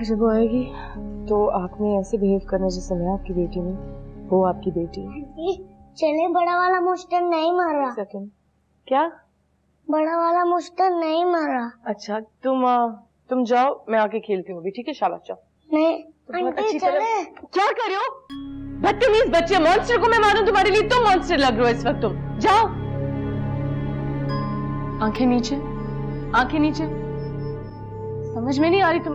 जब वो आएगी तो आँख में ऐसे बिहेव करना जैसे मैं आपकी बेटी हूँ, वो आपकी बेटी है। चले, बड़ा वाला मुस्टर नहीं मर रहा। सेकंड क्या? बड़ा वाला मुस्टर नहीं मर रहा। अच्छा तुम जाओ, मैं आके खेलती हूँ अभी, ठीक है? शाबाश जाओ। नहीं बहुत अच्छी तरह। क्या कर रहे हो? बदतमीज बच्चे, मॉन्स्टर को मैं मारूं तुम्हारे लिए? तुम मॉन्स्टर लग रहे हो इस वक्त। तुम जाओ। आंखें नीचे, आंखें नीचे। समझ में नहीं आ रही तुम।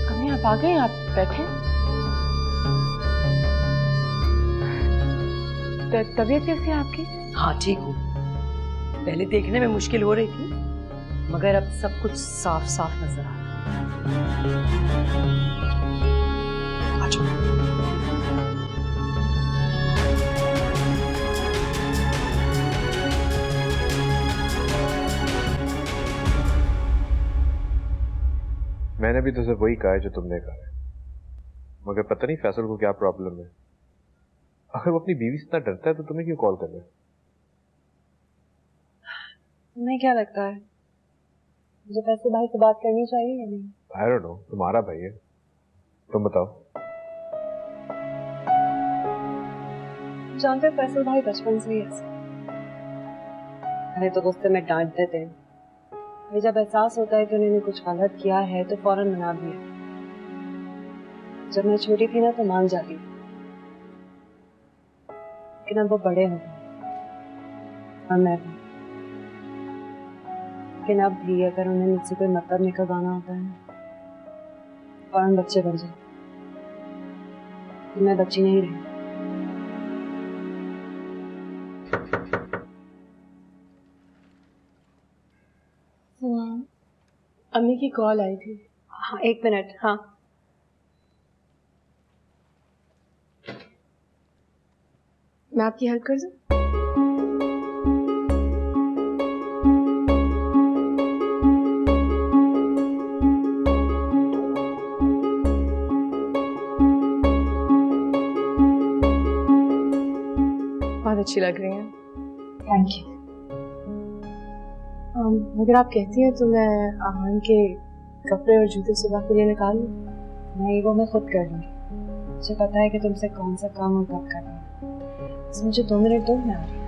अम्मी आप आ गए, आप बैठे। तबीयत कैसी है आपकी? हाँ ठीक हूँ। पहले देखने में मुश्किल हो रही थी, मगर अब सब कुछ साफ साफ नजर आ रहा है। मैंने भी तो सिर्फ वही कहा है जो तुमने कहा है, मगर पता नहीं फैसल को क्या प्रॉब्लम है। अगर वो अपनी बीवी से इतना डरता है तो तुम्हें क्यों कॉल कर रहा है? तुम्हें क्या लगता है मुझे फैसल भाई से बात करनी चाहिए या नहीं? आई डोंट नो, तुम्हारा भाई है, तुम बताओ। जानते हो फैसल भाई बचपन से ही ऐसे, अरे तो गुस्से में डांट देते हैं, जब एहसास होता है कि उन्होंने कुछ गलत किया है तो फौरन मना दिया। जब मैं छोटी थी ना तो मान जाती, लेकिन अब वो बड़े हो गए और मैं भी। लेकिन अब भी अगर उन्हें मुझसे कोई मतलब निकलवाना होता है फौरन बच्चे बन जाए। मैं बच्ची नहीं रही। अम्मी की कॉल आई थी। हाँ 1 मिनट। हाँ मैं आपकी हेल्प कर दूं? बहुत अच्छी लग रही हैं। Thank you. अगर आप कहती हैं तो मैं आहान के कपड़े और जूते सुबह के लिए निकाल लूं? नहीं, वो मैं खुद कर लूंगी। मुझे पता है कि तुमसे कौन सा काम और कब करना है। तो मुझे 2 मिनट दो, मैं आ रही हूँ।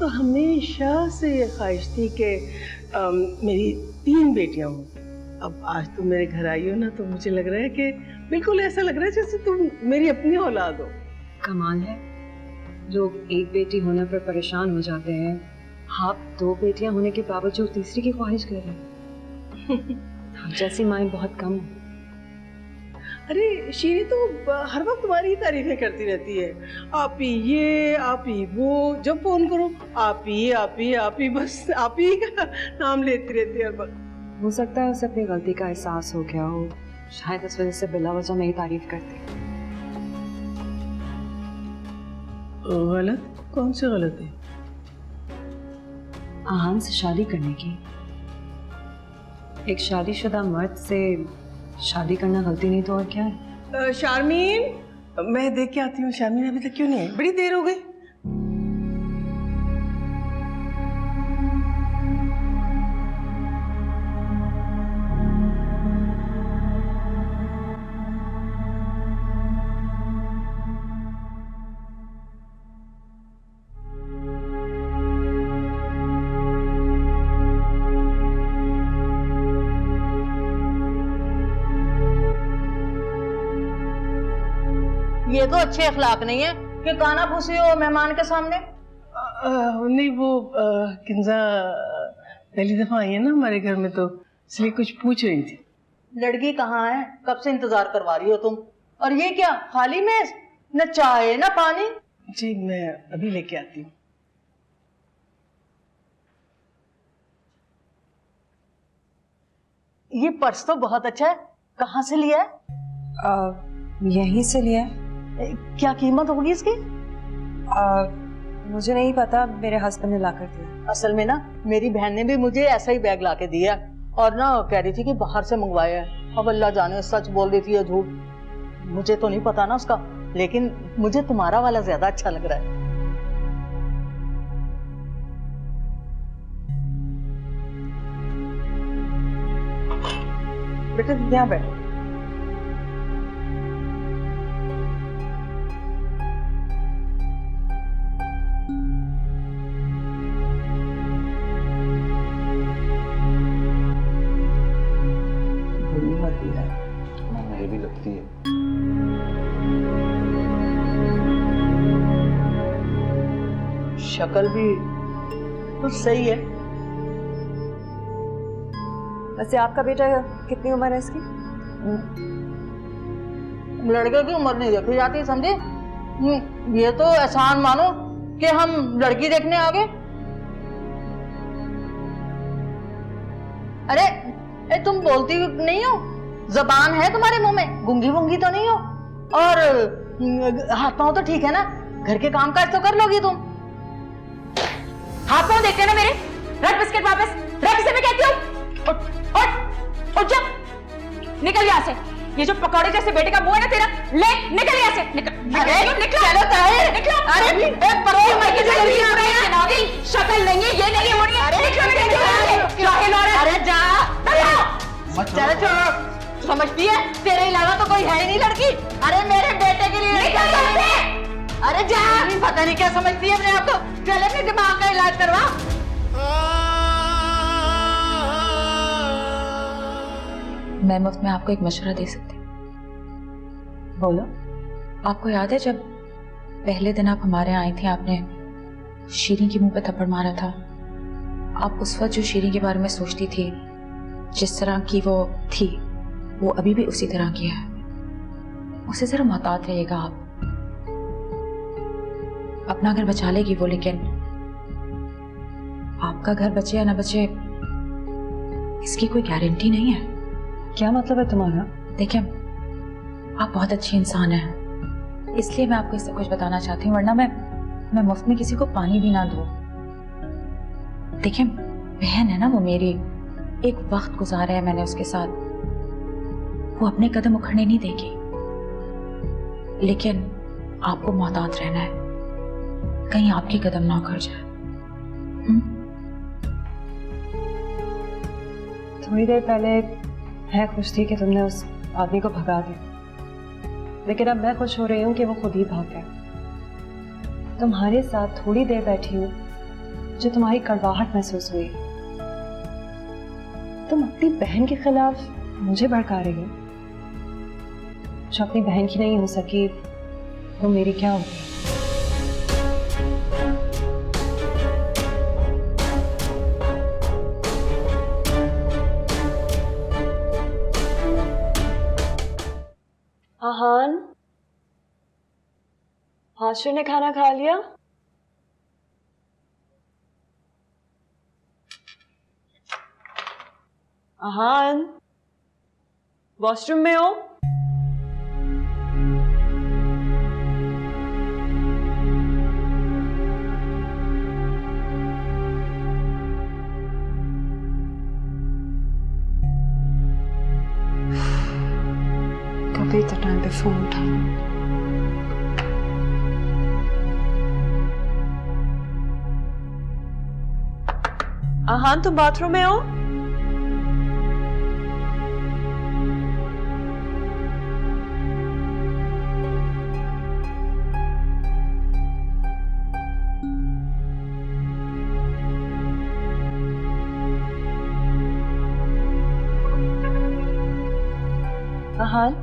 तो हमेशा से ये ख्वाहिश थी कि मेरी 3 बेटियां हों। अब आज तुम मेरे घर आई हो ना तो मुझे लग रहा है कि बिल्कुल ऐसा लग रहा है जैसे तुम मेरी अपनी औलाद हो। कमाल है, लोग एक बेटी होने पर परेशान हो जाते हैं, आप 2 बेटियां होने के बावजूद तीसरी की ख्वाहिश कर रहे हैं। आप जैसी माएं बहुत कम हैं। अरे शीरी तो हर वक्त तुम्हारी ही तारीफें करती रहती है। आप ही ये, आप ही वो, जब फोन करो आप ही, बस आप ही का नाम लेती रहती है हर वक्त। हो सकता है उसे अपनी गलती का एहसास हो गया हो, शायद इस वजह से बिला वजह मेरी तारीफ करती। गलत? कौन से गलत है? आहान से शादी करने की। एक शादीशुदा मर्द से शादी करना गलती नहीं तो और क्या है? शारमीन, मैं देख के आती हूँ। शारमीन अभी तक क्यों नहीं आई? बड़ी देर हो गई। ये तो अच्छे अखलाक नहीं है कि काना फूसी हो मेहमान के सामने। नहीं वो किंजा पहली दफा आई है ना हमारे घर में, तो इसलिए कुछ पूछ रही थी। लड़की कहाँ है? कब से इंतजार करवा रही हो तुम? और ये क्या खाली मेज, न चाय न पानी? जी मैं अभी लेके आती हूँ। ये पर्स तो बहुत अच्छा है, कहाँ से लिया है? यहीं से लिया है। क्या कीमत होगी इसकी? मुझे नहीं पता, मेरे हस्बैंड ने ला कर दिया। असल में ना मेरी बहन ने भी मुझे ऐसा ही बैग ला के दिया और ना कह रही थी कि बाहर से मंगवाया है। अब अल्लाह जाने सच बोल रही थी या झूठ, मुझे तो नहीं पता ना उसका, लेकिन मुझे तुम्हारा वाला ज्यादा अच्छा लग रहा है। बेटे यहाँ बैठो। मुझे भी लगती है। शक्ल भी कुछ सही है। वैसे आपका बेटा कितनी उम्र है इसकी? लड़के की उम्र नहीं देखी जाती, समझे? ये तो एहसान मानो कि हम लड़की देखने आ गए। अरे तुम बोलती नहीं हो? जबान है तुम्हारे मुंह में? गूंगी वूंगी तो नहीं हो? और हाथ पांव तो ठीक है ना? घर के काम काज तो कर लोगी तुम? हाथ पांव देखते ना मेरे। रख बिस्किट वापस, रख इसे मैं कहती हूँ। उठ जा, निकल यहाँ से। ये जो पकौड़े जैसे बेटे का मुंह है ना तेरा, ले निकल यहाँ से। निकल चलो ताहिर, निकलो। अरे एक परोई मार के जल्दी आ रहे हैं। शक्ल नहीं है, ये नहीं हो रही है। अरे जा, चलो छोड़ो। समझती है तेरे अलावा तो कोई है ही नहीं लड़की। अरे मेरे बेटे के लिए अरे जा, पता नहीं क्या समझती है अपने आप को। चल अपने दिमाग का इलाज करवा। मैं मुफ्त में आपको एक मशवरा दे सकती हूँ। बोलो। आपको याद है जब पहले दिन आप हमारे यहाँ आई थी, आपने शीरी के मुंह पे थप्पड़ मारा था? आप उस वक्त जो शीरी के बारे में सोचती थी, जिस तरह की वो थी, वो अभी भी उसी तरह की है। उससे जरा मोहतात रहिएगा आप। अपना घर बचा लेगी वो, लेकिन आपका घर बचे या ना बचे इसकी कोई गारंटी नहीं है। क्या मतलब है तुम्हारा? देखिए, आप बहुत अच्छी इंसान हैं, इसलिए मैं आपको इससे कुछ बताना चाहती हूँ, वरना मैं मुफ्त में किसी को पानी भी ना दूँ। देखिए, बहन है ना वो मेरी, एक वक्त गुजारा है मैंने उसके साथ, वो अपने कदम उखड़ने नहीं देगी, लेकिन आपको मोहतात रहना है, कहीं आपके कदम ना उखड़ जाए। थोड़ी देर पहले मैं खुश थी कि तुमने उस आदमी को भगा दिया, लेकिन अब मैं खुश हो रही हूँ कि वो खुद ही भाग गया। तुम्हारे साथ थोड़ी देर बैठी हूँ, जो तुम्हारी कड़वाहट महसूस हुई। तुम अपनी बहन के खिलाफ मुझे भड़का रही हो। जो अपनी बहन की नहीं हो सकी, वो मेरी क्या होगी? आहान, हाशु ने खाना खा लिया? आहान, वॉशरूम में हो? कभी तो टाइम पे फोन उठाना। आहान, तुम बाथरूम में हो? आहान,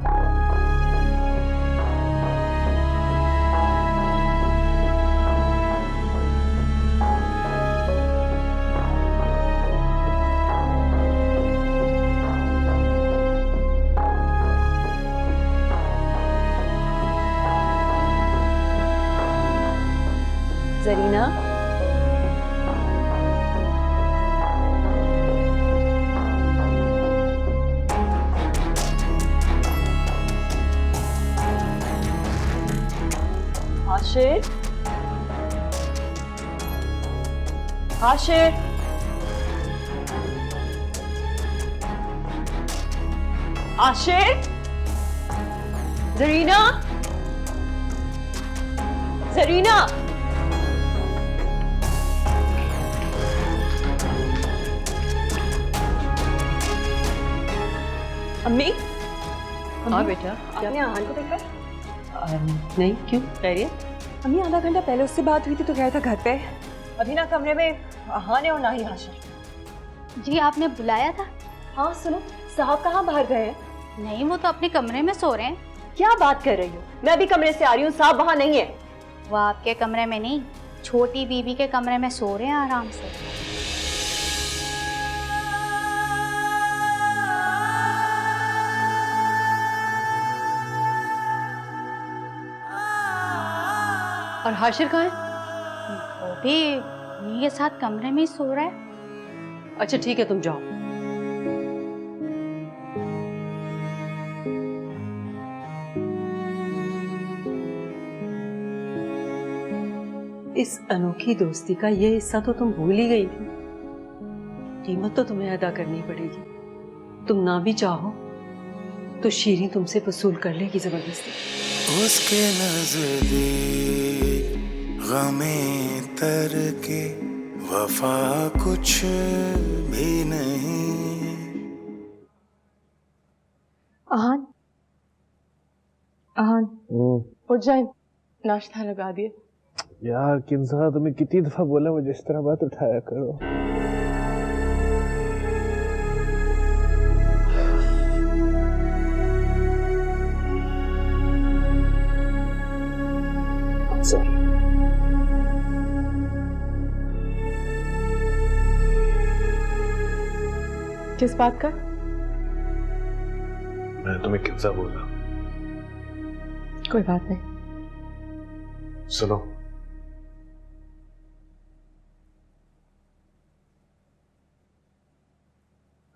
जरीना, हाशिर, हाशिर, जरीना, जरीना। अम्मी, हाँ बेटा, आपने आहान को देखा? नहीं, क्यों? खैरियत? अम्मी, आधा घंटा पहले उससे बात हुई थी तो गया था घर पे। अभी ना कमरे में आहान है और ना ही हाशिर। जी आपने बुलाया था? हाँ सुनो, साहब कहाँ बाहर गए हैं? नहीं, वो तो अपने कमरे में सो रहे हैं। क्या बात कर रही हो? मैं अभी कमरे से आ रही हूँ, साहब वहाँ नहीं है। वो आपके कमरे में नहीं, छोटी बीबी के कमरे में सो रहे हैं आराम से। और हाशिर कहाँ है? वो भी उन्हीं के साथ कमरे में ही सो रहा है। अच्छा ठीक है, तुम जाओ। इस अनोखी दोस्ती का ये हिस्सा तो तुम भूल ही गई थी। कीमत तो तुम्हें अदा करनी पड़ेगी। तुम ना भी चाहो तो शीरी तुमसे वसूल कर लेगी जबरदस्ती। उसके नजदीक गमे तर के वफा कुछ भी नहीं। आहान, आहान, उठ जाए, नाश्ता लगा दिए। यार किंजा, तुम्हें कितनी दफा बोला मुझे इस तरह बात उठाया करो। किस बात का? मैं तुम्हें किंजा बोला। कोई बात नहीं। सुनो,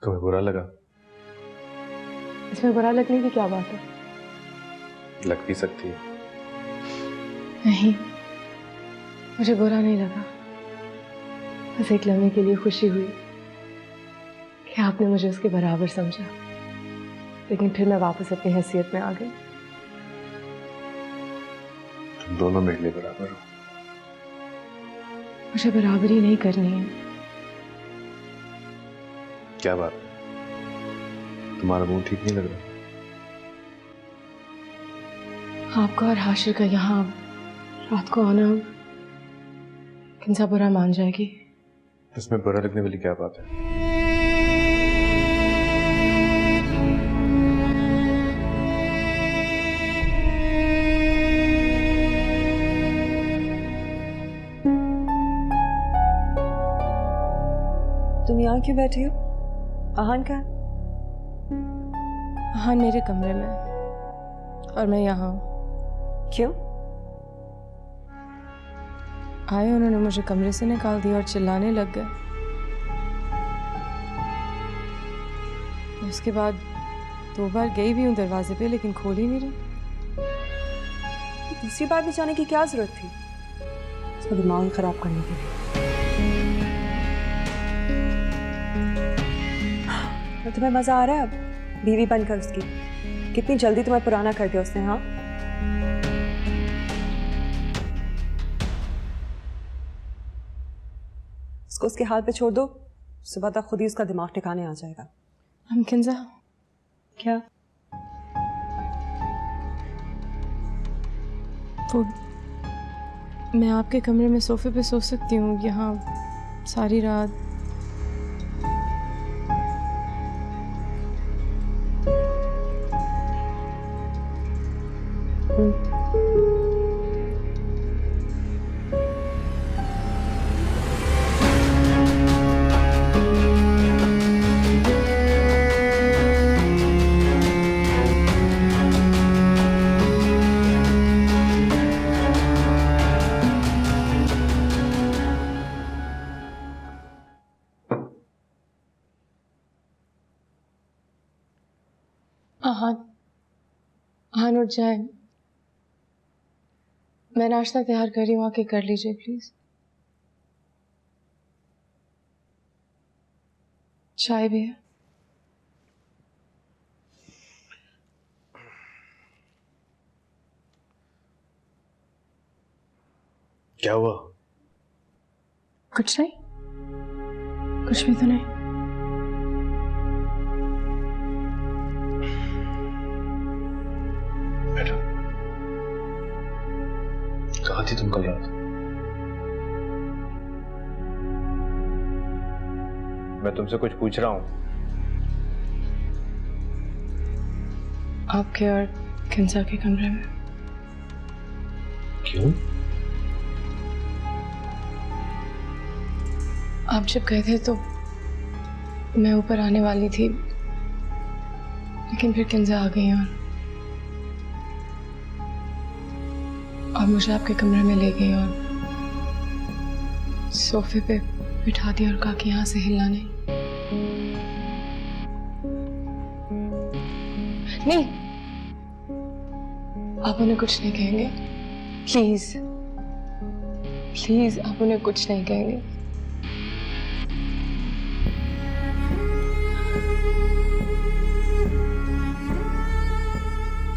तुम्हें बुरा लगा? इसमें बुरा लगने की क्या बात है? लग भी सकती है। नहीं, मुझे बुरा नहीं लगा। बस एक लम्हे के लिए खुशी हुई कि आपने मुझे उसके बराबर समझा, लेकिन फिर मैं वापस अपनी हैसियत में आ गई। तुम दोनों मेरे लिए बराबर हो। मुझे बराबरी नहीं करनी है। क्या बात है, तुम्हारा मुंह ठीक नहीं लग रहा? आपका और हाशिर का यहाँ रात को आना किंजा बुरा मान जाएगी। इसमें बुरा लगने वाली क्या बात है? तुम यहाँ क्यों बैठी हो? आहान का? आहान मेरे कमरे में और मैं यहाँ। क्यों? आए, उन्होंने मुझे कमरे से निकाल दिया और चिल्लाने लग गए। उसके बाद 2 बार गई भी हूँ दरवाजे पे, लेकिन खोल ही नहीं रही। दूसरी बार भी जाने की क्या जरूरत थी? उसका दिमाग खराब करने के लिए। तो तुम्हें मजा आ रहा है अब बीवी बनकर उसकी? कितनी जल्दी तुम्हें पुराना कर दिया उसने। हाँ, उसको उसके हाल पे छोड़ दो, सुबह तक खुद ही उसका दिमाग ठिकाने आ जाएगा। हम किंजा, क्या वो मैं आपके कमरे में सोफे पे सो सकती हूँ यहाँ सारी रात? आहान, आहान उठ जाए, मैं नाश्ता तैयार कर रही हूँ, आके कर लीजिए प्लीज। चाय भी है। क्या हुआ? कुछ नहीं, कुछ भी तो नहीं। बैठो। कहाँ थी तुम कल रात? मैं तुमसे कुछ पूछ रहा हूँ। आपके और किंजा के कमरे में। क्यों? आप जब गए थे तो मैं ऊपर आने वाली थी, लेकिन फिर किंजा आ गई और मुझे आपके कमरे में ले गई और सोफे पे बिठा दिया और कहा कि यहाँ से हिलना नहीं। नहीं, आप उन्हें कुछ नहीं कहेंगे, प्लीज प्लीज, आप उन्हें कुछ नहीं कहेंगे।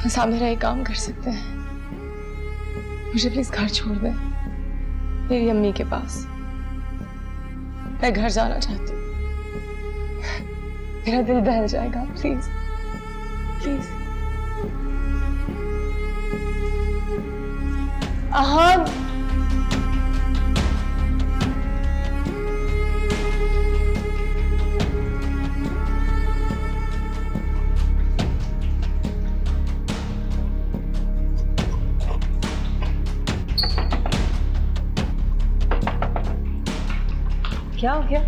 बस आप मेरा एक काम कर सकते हैं, मुझे प्लीज घर छोड़ दें मेरी अम्मी के पास। मैं घर जाना चाहती हूँ, मेरा दिल दहल जाएगा। Please please. हाँ, क्या हो गया?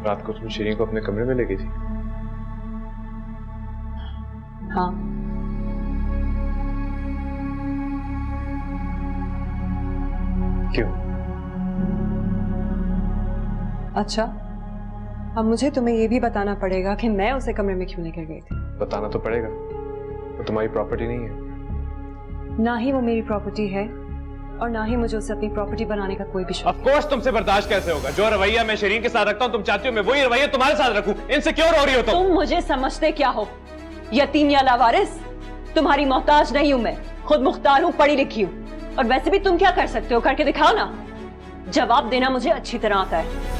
रात को तुम शीरीन को अपने कमरे में ले गई थी? हाँ। क्यों? अच्छा, अब मुझे तुम्हें ये भी बताना पड़ेगा कि मैं उसे कमरे में क्यों लेकर गई थी। बताना तो पड़ेगा, वो तुम्हारी प्रॉपर्टी नहीं है। ना ही वो मेरी प्रॉपर्टी है और ना ही मुझे उसे अपनी प्रॉपर्टी बनाने का कोई भी शौक। ऑफ कोर्स तुमसे बर्दाश्त कैसे होगा? जो रवैया मैं शीरीन के साथ रखता हूँ तुम चाहती हो मैं वही रवैया तुम्हारे साथ रखूं। इनसिक्योर हो रही हो तुम मुझे समझते क्या हो? यतीम या लावारिस? तुम्हारी मोहताज नहीं हूं मैं, खुद मुख्तार हूं, पढ़ी लिखी हूं। और वैसे भी तुम क्या कर सकते हो, करके दिखाओ ना। जवाब देना मुझे अच्छी तरह आता है।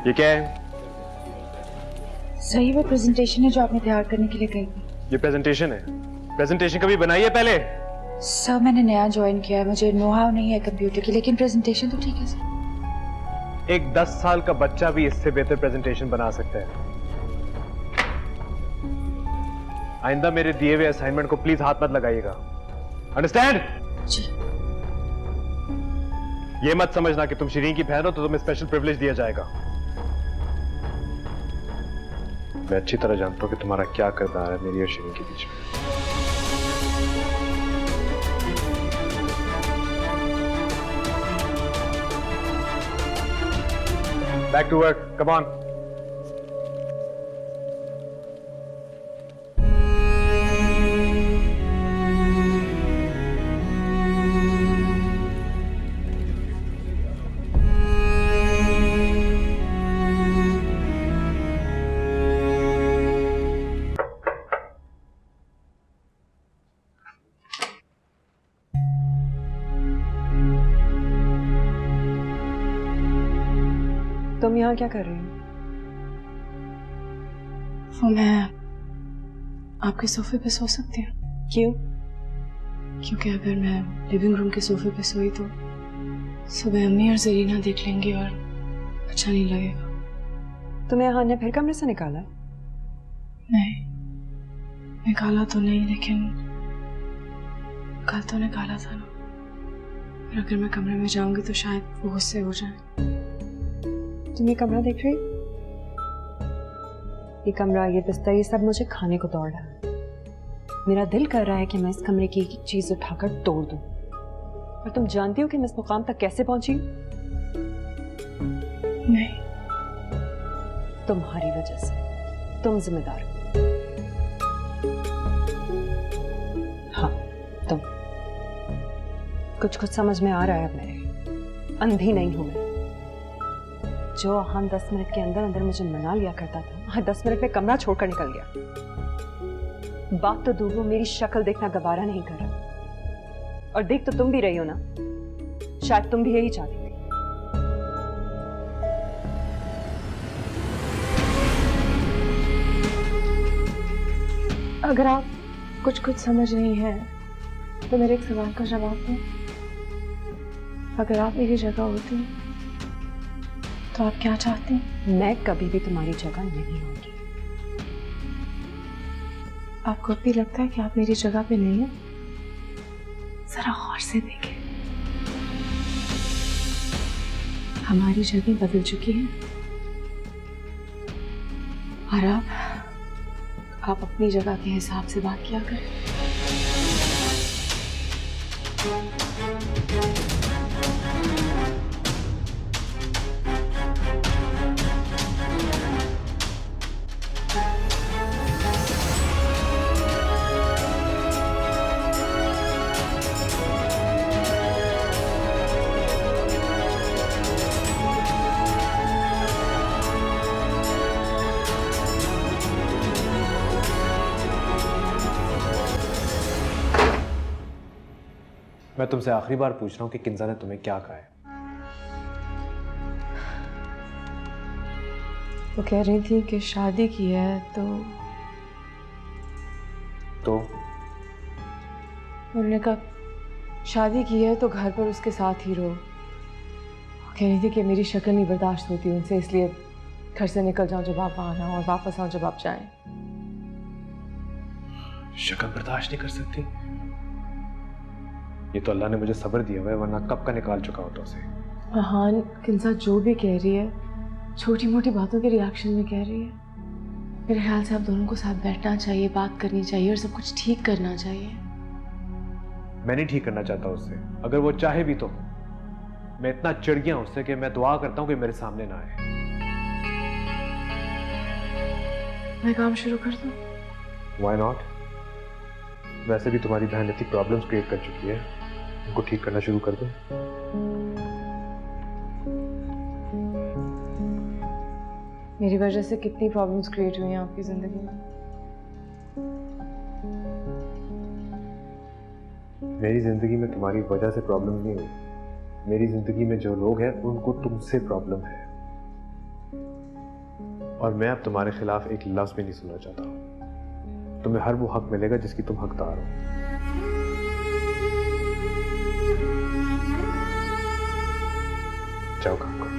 ये क्या है? सही वो प्रेजेंटेशन है जो आपने तैयार करने के लिए कही थी। ये प्रेजेंटेशन है? प्रेजेंटेशन कभी बनाई है पहले? सर मैंने नया ज्वाइन किया है, मुझे नो हाउ नहीं है कंप्यूटर की, लेकिन प्रेजेंटेशन तो ठीक है सर। एक 10 साल का बच्चा भी इससे बेहतर प्रेजेंटेशन बना सकता है। आइंदा मेरे दिए हुए असाइनमेंट को प्लीज हाथ मत लगाइएगा, अंडरस्टैंड? जी। ये मत समझना कि तुम शीरीन की बहन हो तो तुम्हें स्पेशल प्रिविलेज दिया जाएगा। मैं अच्छी तरह जानता हूं कि तुम्हारा क्या किरदार है मेरी और शीरीन के बीच में। Back to work, come on. तुम यहाँ क्या कर रही हो? वो मैं आपके सोफे पे सो सकती हूँ? क्यों? क्योंकि अगर मैं लिविंग रूम के सोफे पे सोई तो सुबह अम्मी और जरीना देख लेंगी और अच्छा नहीं लगेगा। तुम्हें यहाँ ने फिर कमरे से निकाला? नहीं, निकाला तो नहीं, लेकिन कल तो निकाला था ना। और अगर मैं कमरे में जाऊंगी तो शायद वो गुस्से हो जाए। तुम ये कमरा देख रही? ये कमरा, ये बिस्तर, ये सब मुझे खाने को दौड़ रहा है। मेरा दिल कर रहा है कि मैं इस कमरे की एक एक चीज उठाकर तोड़ दूं। और तुम जानती हो कि मैं इस मुकाम तक कैसे पहुंची? नहीं, तुम्हारी वजह से। तुम जिम्मेदार हो। हाँ, तुम। कुछ कुछ समझ में आ रहा है अब मेरे। अंधी नहीं हूं मैं। जो हम 10 मिनट के अंदर अंदर मुझे मना लिया करता था, आज 10 मिनट में कमरा छोड़कर निकल गया। बात तो दूर, वो मेरी शक्ल देखना गवारा नहीं कर रहा। और देख तो तुम भी रही हो ना, शायद तुम भी यही चाहती थी। अगर आप कुछ समझ नहीं है तो मेरे एक सवाल का जवाब दो। अगर आप मेरी जगह होती तो आप क्या चाहती? मैं कभी भी तुम्हारी जगह नहीं होंगी। आपको भी लगता है कि आप मेरी जगह पे नहीं हैं? जरा गौर से देखें, हमारी जगह बदल चुकी है। और आप अपनी जगह के हिसाब से बात किया करें। मैं तुमसे आखिरी बार पूछ रहा हूँ कि किंजा ने तुम्हें क्या कहा है? वो कह रही थी कि शादी की है तो उन्होंने कहा शादी की है तो घर पर उसके साथ ही रहो। कह रही थी कि मेरी शक्ल नहीं बर्दाश्त होती उनसे, इसलिए घर से निकल जाऊं जब आप आना और वापस आऊं जब आप जाएं। शक्ल बर्दाश्त नहीं कर सकती? ये तो अल्लाह ने मुझे सब्र दिया हुआ है, वरना कब का निकाल चुका होता उसे। हाँ, किंजा जो भी कह रही है छोटी मोटी बातों के रिएक्शन में कह रही है। मेरे ख्याल से आप दोनों को साथ बैठना चाहिए, बात करनी चाहिए और सब कुछ ठीक करना चाहिए। मैं नहीं ठीक करना चाहता उससे, अगर वो चाहे भी तो। मैं इतना चिढ़ गया उससे कि मैं दुआ करता हूँ कि मेरे सामने ना आए। मैं काम शुरू कर दूं? Why not? वैसे भी तुम्हारी बहन इतनी प्रॉब्लम्स क्रिएट कर चुकी है, उनको ठीक करना शुरू कर दो। मेरी वजह से कितनी प्रॉब्लम्स क्रिएट हुई हैं आपकी जिंदगी में? मेरी जिंदगी में तुम्हारी वजह से प्रॉब्लम नहीं हुई। मेरी जिंदगी में जो लोग हैं उनको तुमसे प्रॉब्लम है, और मैं अब तुम्हारे खिलाफ एक लफ्ज भी नहीं सुनना चाहता। तुम्हें हर वो हक मिलेगा जिसकी तुम हकदार हो। जाओ काम करो।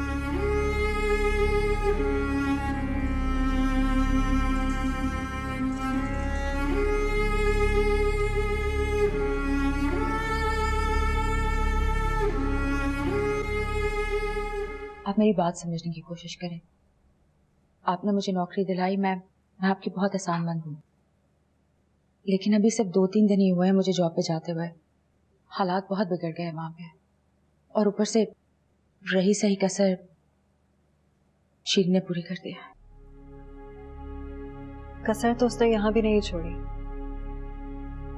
आप मेरी बात समझने की कोशिश करें। आपने मुझे नौकरी दिलाई, मैं आपकी बहुत एहसानमंद हूँ, लेकिन अभी सिर्फ 2-3 दिन ही हुए हैं मुझे जॉब पे जाते हुए। हालात बहुत बिगड़ गए हैं वहाँ पे, और ऊपर से रही सही कसर शीर ने पूरी कर दिया। कसर तो उसने यहाँ भी नहीं छोड़ी।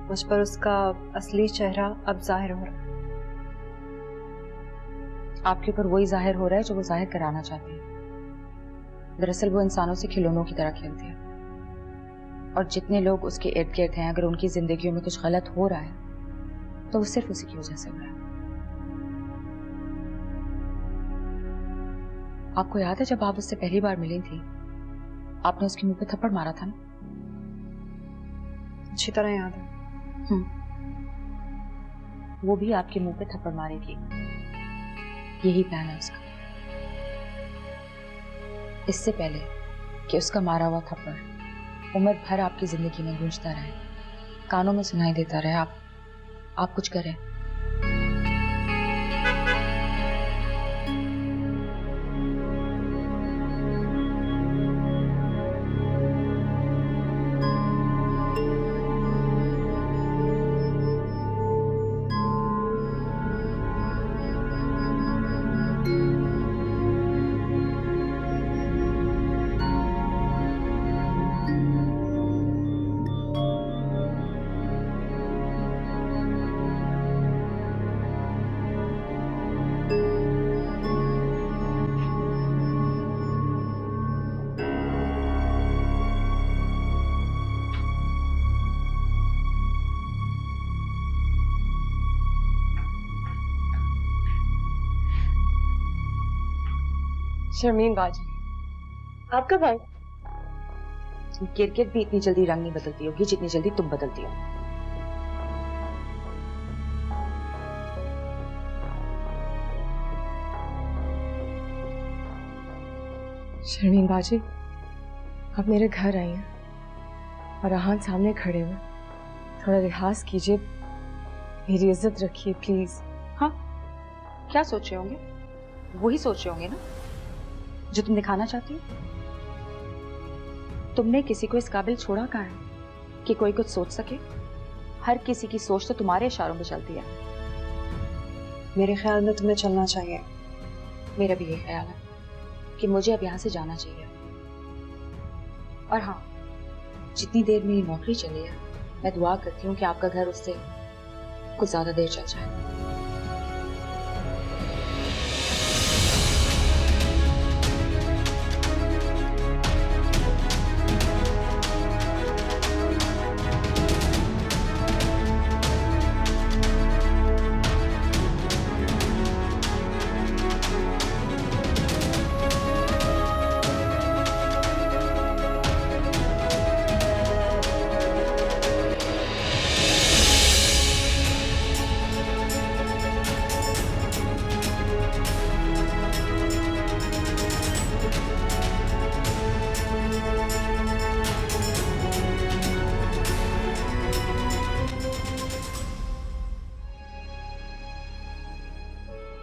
मुझ पर उसका असली चेहरा अब जाहिर हो रहा है। आपके ऊपर वही जाहिर हो रहा है जो वो जाहिर कराना चाहती है। दरअसल वो इंसानों से खिलौनों की तरह खेलती है, और जितने लोग उसके इर्द गिर्द हैं, अगर उनकी जिंदगियों में कुछ गलत हो रहा है तो वो सिर्फ उसी की वजह से हो रहा है। आपको याद है जब आप उससे पहली बार मिली थी, आपने उसके मुंह पे थप्पड़ मारा था ना? अच्छी तरह याद है। वो भी आपके मुंह पे थप्पड़ मारेगी, यही प्लान है उसका। इससे पहले कि उसका मारा हुआ थप्पड़ उम्र भर आपकी जिंदगी में गूंजता रहे, कानों में सुनाई देता रहे, आप कुछ करें। शर्मीन बाजी, आप कब आए? क्रिकेट भी इतनी जल्दी रंग नहीं बदलती होगी जितनी जल्दी तुम बदलती हो। शर्मीन बाजी, आप मेरे घर आई हैं और आहान सामने खड़े हुए, थोड़ा लिहाज कीजिए, मेरी इज्जत रखिए प्लीज। हाँ, क्या सोच रहे होंगे? वही सोच रहे होंगे ना जो तुम दिखाना चाहती हो। तुमने किसी को इस काबिल छोड़ा कहाँ है कि कोई कुछ सोच सके? हर किसी की सोच तो तुम्हारे इशारों पे चलती है। मेरे ख्याल में तुम्हें चलना चाहिए। मेरा भी ये ख्याल है कि मुझे अब यहाँ से जाना चाहिए। और हाँ, जितनी देर मेरी नौकरी चली है, मैं दुआ करती हूँ कि आपका घर उससे कुछ ज्यादा देर चल जाए।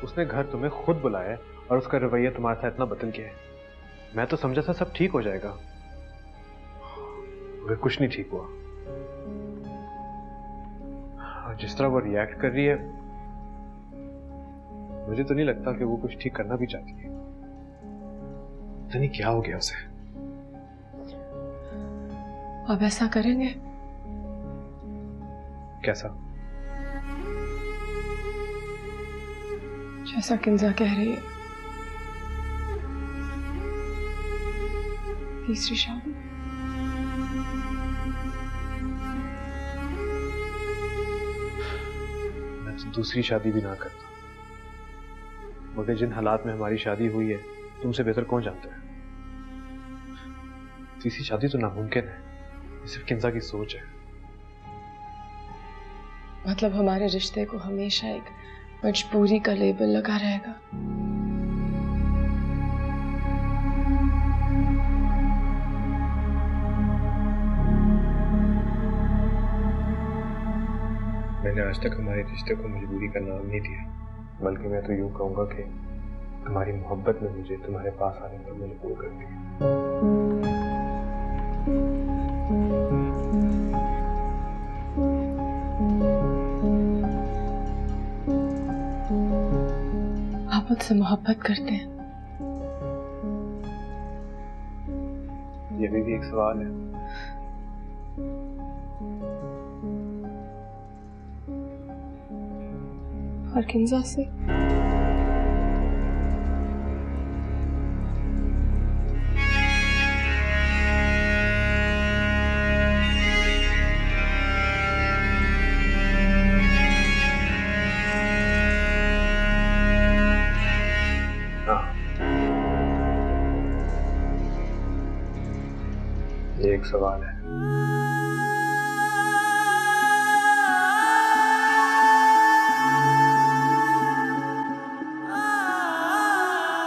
उसने घर तुम्हें खुद बुलाया है और उसका रवैया तुम्हारे साथ इतना बदल गया है। मैं तो समझा था सब ठीक हो जाएगा, मगर कुछ नहीं ठीक हुआ। और जिस तरह वो रिएक्ट कर रही है, मुझे तो नहीं लगता कि वो कुछ ठीक करना भी चाहती है। पता नहीं क्या हो गया उसे। अब ऐसा करेंगे? कैसा? जैसा किंजा कह रही है, तीसरी शादी। मैं तो दूसरी शादी भी ना करता, मगर जिन हालात में हमारी शादी हुई है, तुमसे बेहतर कौन जानता है। तीसरी शादी तो नामुमकिन है, ये सिर्फ किंजा की सोच है। मतलब हमारे रिश्ते को हमेशा एक मजबूरी का लेबल लगा रहेगा। मैंने आज तक हमारे रिश्ते को मजबूरी का नाम नहीं दिया, बल्कि मैं तो यूं कहूंगा कि तुम्हारी मोहब्बत में मुझे तुम्हारे पास आने पर मजबूर कर दिया। आप मुझसे मोहब्बत करते हैं? ये भी एक सवाल है। और किंजा से? ये एक सवाल है।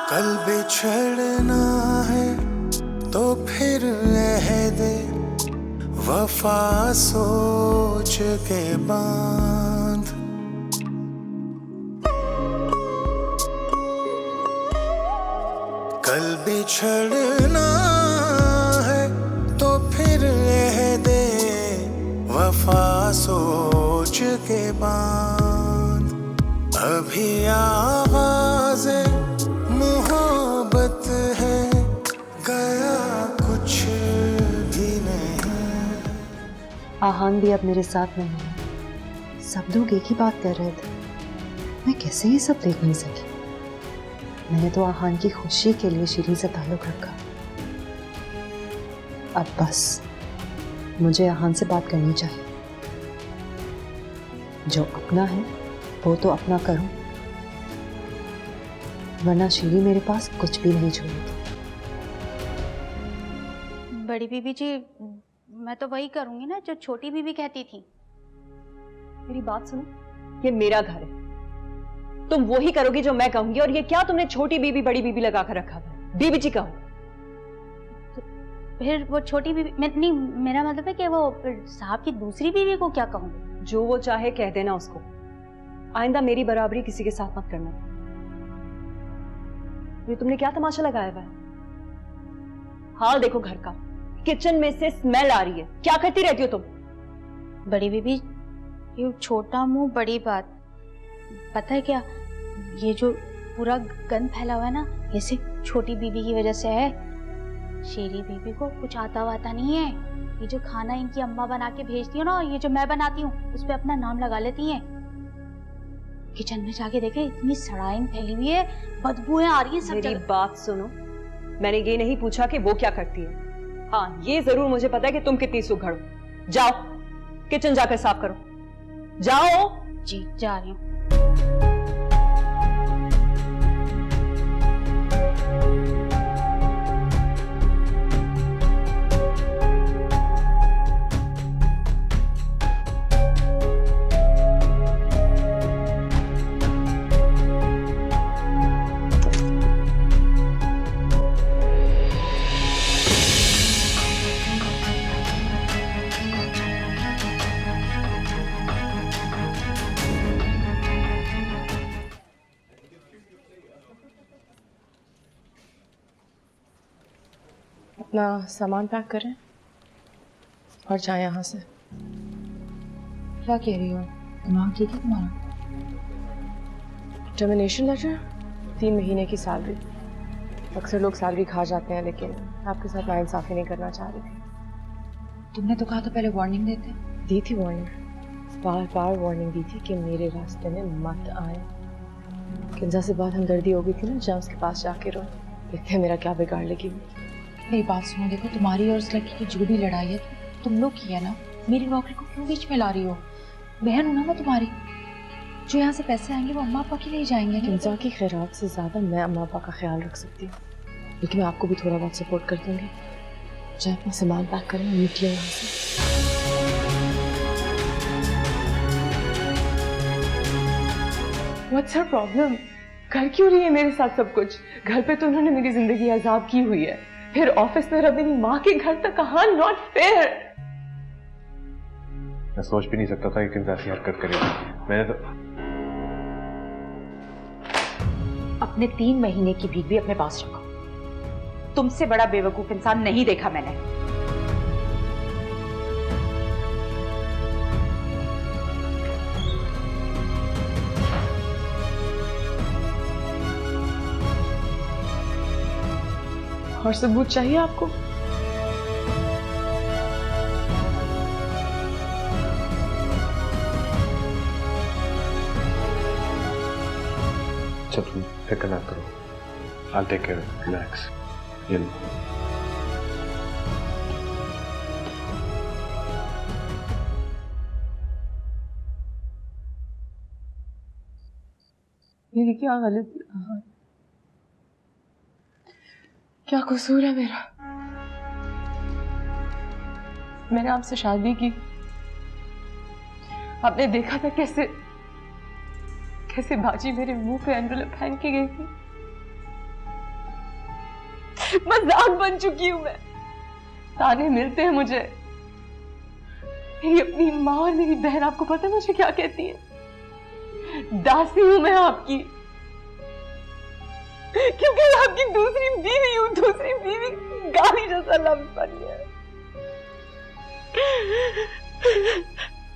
कल बिछड़ना है तो फिर अहदे वफा सोच के बांध। कल बिछड़ना है तो फिर अहदे वफा सोच के बांध। अभी आवाज़े मोहब्बत है, गया कुछ भी नहीं। आहान भी अब मेरे साथ नहीं है। सब लोग एक ही बात कर रहे थे, मैं कैसे ये सब देख नहीं सकी। मैंने तो आहान की खुशी के लिए शीरीन से ताल्लुक रखा। अब बस मुझे आहान से बात करनी चाहिए। जो अपना है वो तो अपना करूं, वरना शीरी मेरे पास कुछ भी नहीं छोड़ेगी। बड़ी बीबी जी, मैं तो वही करूंगी ना जो छोटी बीबी कहती थी। मेरी बात सुनो, ये मेरा घर है, तुम वही करोगी जो मैं कहूंगी। और ये क्या तुमने छोटी बीबी बड़ी बीबी लगा कर रखा है? बीबी जी कहो। तो फिर वो छोटी बीबी नहीं, मेरा मतलब है कि वो साहब की दूसरी बीबी को क्या कहूँ? जो वो चाहे कह देना उसको। आइंदा मेरी बराबरी किसी के साथ मत करना। ये तुमने क्या तमाशा लगाया हुआ है? हाल देखो घर का, किचन में से स्मेल आ रही है। क्या करती रहती हो तुम? बड़ी बीबी, ये छोटा मुंह बड़ी बात। पता है क्या, ये जो पूरा गंद फैला हुआ है ना, ये सिर्फ छोटी बीबी की वजह से है। शेरी बीबी को कुछ आता वाता नहीं है। ये जो खाना इनकी अम्मा बना के भेजती है ना, ये जो मैं बनाती हूँ, उस पे अपना नाम लगा लेती हैं। किचन में जाके देखे, इतनी सड़ाइन फैली हुई है, बदबूएं आ रही है सब। मेरी बात सुनो, मैंने ये नहीं पूछा कि वो क्या करती है। हाँ, ये जरूर मुझे पता है कि तुम कितनी सुघड़ हो। जाओ किचन जाकर साफ करो, जाओ। जी जा रही हूँ। अपना सामान पैक करें और जाए यहाँ से। क्या कह रही हो? दिमाग ठीक है तुम्हारा? टर्मिनेशन लेटर, 3 महीने की सैलरी। अक्सर लोग सैलरी खा जाते हैं, लेकिन आपके साथ नाइंसाफी नहीं करना चाह रही थी। तुमने तो कहा था पहले वार्निंग देते। दी थी वार्निंग, बार बार वार्निंग दी थी कि मेरे रास्ते में मत आए। किंजा से बात हमदर्दी हो गई थी ना, जहाँ उसके पास जाके रो, देखते मेरा क्या बिगाड़ लेगी। मेरी बात सुनो, देखो तुम्हारी और उस लड़की की जो भी लड़ाई है तुम लोग की है ना, मेरी नौकरी को क्यों बीच में ला रही हो? बहन हो ना मैं तुम्हारी, जो यहाँ से पैसे आएंगे वो अम्मा पापा के लिए जाएंगे। किंजा की खैरात से ज़्यादा मैं अम्मा पापा का ख्याल रख सकती हूँ, लेकिन मैं आपको भी थोड़ा बहुत सपोर्ट कर दूँगी। चाहे अपना सामान पैक करें, निकले यहाँ से। What's her problem? कर क्यों रही है मेरे साथ सब कुछ? घर पे तो उन्होंने मेरी जिंदगी आजाद की हुई है, फिर ऑफिस में रबिनी माँ के घर तक कहाँ? Not fair. मैं सोच भी नहीं सकता था कि किंजा ऐसी हरकत करेगी। मैंने तो अपने 3 महीने की भीख भी अपने पास रखो। तुमसे बड़ा बेवकूफ इंसान नहीं देखा मैंने। और सबूत चाहिए आपको? अच्छा तुम फिक्र ना करो, I'll take care of it. Relax. ये लो। मेरी क्या गलती, क्या कसूर है मेरा? मैंने आपसे शादी की, आपने देखा था कैसे कैसे बाजी मेरे मुंह पे एनवेलप पहन के गई थी। मजाक बन चुकी हूं मैं। ताने मिलते हैं मुझे। मेरी अपनी माँ और मेरी बहन आपको पता है मुझे क्या कहती है? दासी हूं मैं आपकी, क्योंकि आपकी दूसरी बीवी हूं। दूसरी बीवी गाली जैसा लफ्ज बन गया।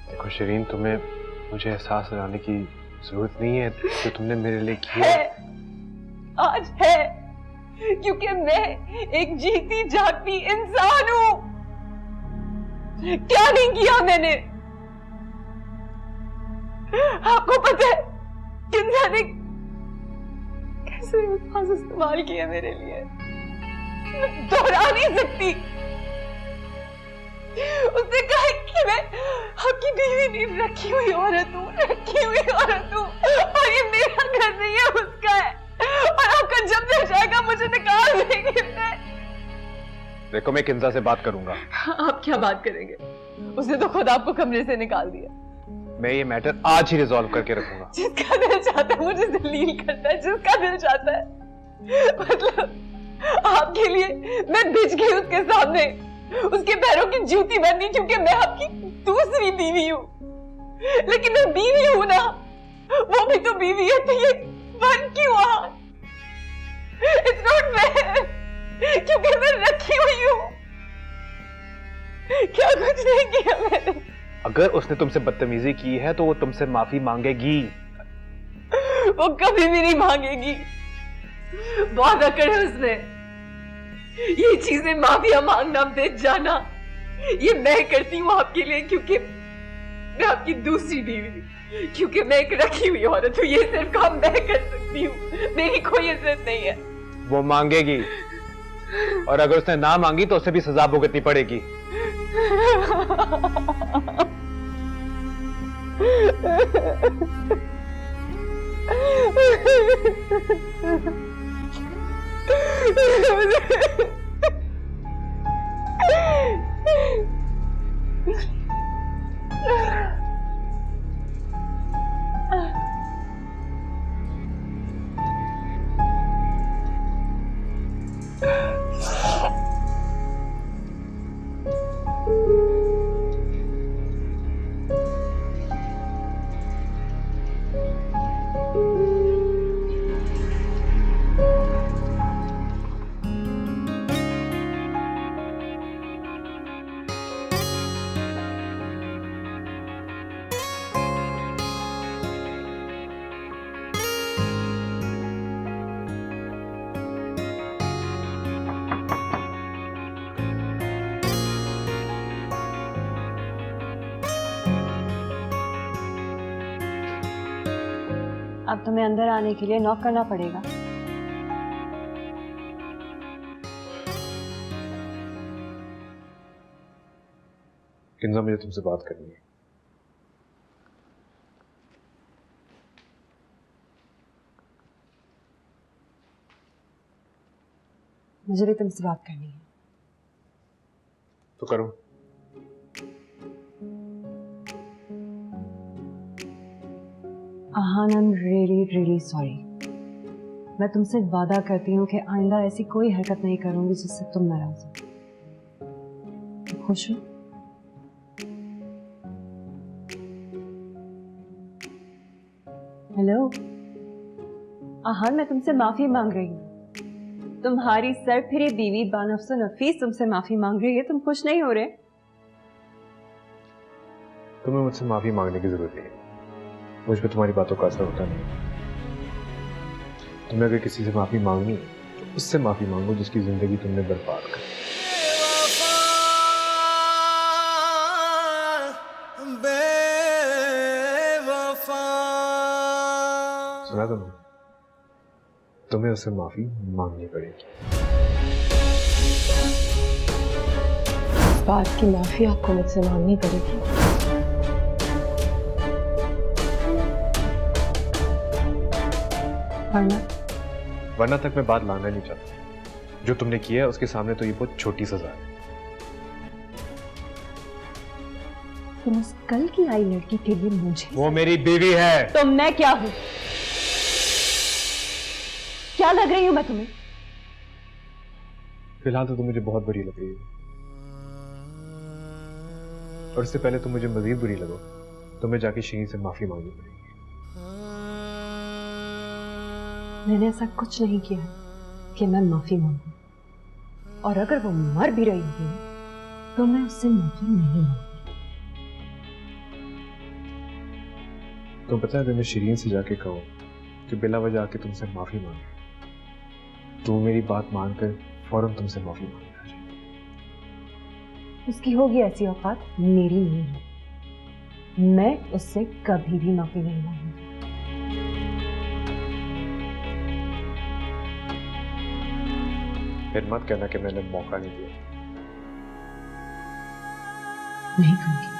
देखो शिरीन, तुम्हें मुझे एहसास दिलाने की जरूरत नहीं है जो तुमने मेरे लिए किया है। आज है, क्योंकि मैं एक जीती जागती इंसान हूं। क्या नहीं किया मैंने? आपको पता है किंजा ने कैसे अल्फाज इस्तेमाल किया मेरे लिए, मैं दोहरा नहीं सकती। उसने कहा कि मैं आपकी बीवी नहीं, रखी हुई औरत हूँ, रखी हुई औरत हूँ, और ये मेरा घर नहीं है, उसका है, और आपका जब दिल जाएगा मुझे निकाल देंगे। देखो, मैं किंजा से बात करूंगा। आप क्या बात करेंगे? उसने तो खुद आपको कमरे से निकाल दिया। मैं ये मैटर आज ही रिजॉल्व करके रखूंगा। जिसका दिल चाहता है मुझे जलील करता है, जिसका दिल चाहता है। मतलब आपके लिए मैं बिछ गई उसके सामने, उसके पैरों की जूती बन गई, क्योंकि मैं आपकी दूसरी बीवी हूँ। लेकिन मैं बीवी हूं ना, वो भी तो बीवी है, तो ये बन क्यों हुआ? It's not fair, क्योंकि मैं रखी हुई हूँ। क्या कुछ नहीं किया मैंने। अगर उसने तुमसे बदतमीजी की है तो वो तुमसे माफी मांगेगी। वो कभी भी नहीं मांगेगी। बहुत अकड़ है उसमें। ये चीजें माफिया मांगना, बेच जाना, ये मैं करती हूँ आपके लिए, क्योंकि मैं आपकी दूसरी बीवी हूँ, क्योंकि मैं एक रखी हुई औरत हूँ। ये सिर्फ काम मैं कर सकती हूँ, मेरी कोई इज्जत नहीं है। वो मांगेगी, और अगर उसने ना मांगी तो उसे भी सजा भुगतनी पड़ेगी। अब तुम्हें अंदर आने के लिए नॉक करना पड़ेगा। किंजा, मुझे तुमसे बात करनी है। मुझे भी तुमसे बात करनी है। तो करो। Aahan, I am really really sorry. मैं तुमसे वादा करती हूँ कि आइंदा ऐसी कोई हरकत नहीं करूंगी जिससे तुम नाराज हो। तुम खुश हो? हेलो आहान, मैं तुमसे माफी मांग रही हूँ। तुम्हारी सरफिरी बीवी बानफ्स नफीस तुमसे माफी मांग रही है। तुम खुश नहीं हो रहे? तुम्हें मुझसे माफी मांगने की जरूरत नहीं है। मुझ पे तुम्हारी बातों का असर होता नहीं। तुम्हें अगर किसी से माफी मांगनी है तो उससे माफी मांगो जिसकी जिंदगी तुमने बर्बाद कर। सुना तुमने? तुम्हें उससे माफी मांगनी पड़ेगी। इस बात की माफी आपको मुझसे मांगनी पड़ेगी। वरना तक मैं बात लाना नहीं चाहता। जो तुमने किया है उसके सामने तो ये बहुत छोटी सजा है। तुम उस कल की आई लड़की के लिए मुझे, वो मेरी बीवी है। तो मैं क्या हूं? क्या लग रही हूं मैं तुम्हें? फिलहाल तो तुम मुझे बहुत बुरी लग रही है, और इससे पहले तुम मुझे मजीद बुरी लगो तो मैं जाके शीरीन से माफी मांगनी पड़ेगी। मैंने ऐसा कुछ नहीं किया कि मैं माफी मांगू, और अगर वो मर भी रही होगी तो मैं उससे माफी नहीं मांगूंगी। तुम पता है अगर मैं शीरीन से जाके कहूँ कि बिला वजह आके तुमसे माफी मांगे, तो मेरी बात मानकर फौरन तुमसे माफी मांगना चाहिए। उसकी होगी ऐसी औकात, मेरी नहीं है। मैं उससे कभी भी माफी नहीं मांगूंगी। फिर मत कहना कि मैंने मौका नहीं दिया। नहीं कहूंगी।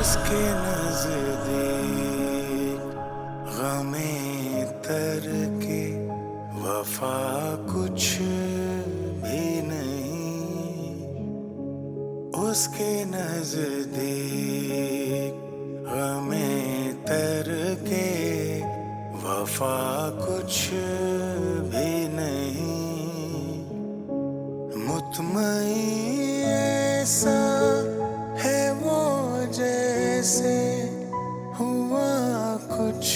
उसके नजदीक गमे तर के वफा कुछ भी नहीं, उसके नजदीक गमे तर के वफा कुछ भी नहीं, मुतमईन ऐसा है वो जैसे हुआ कुछ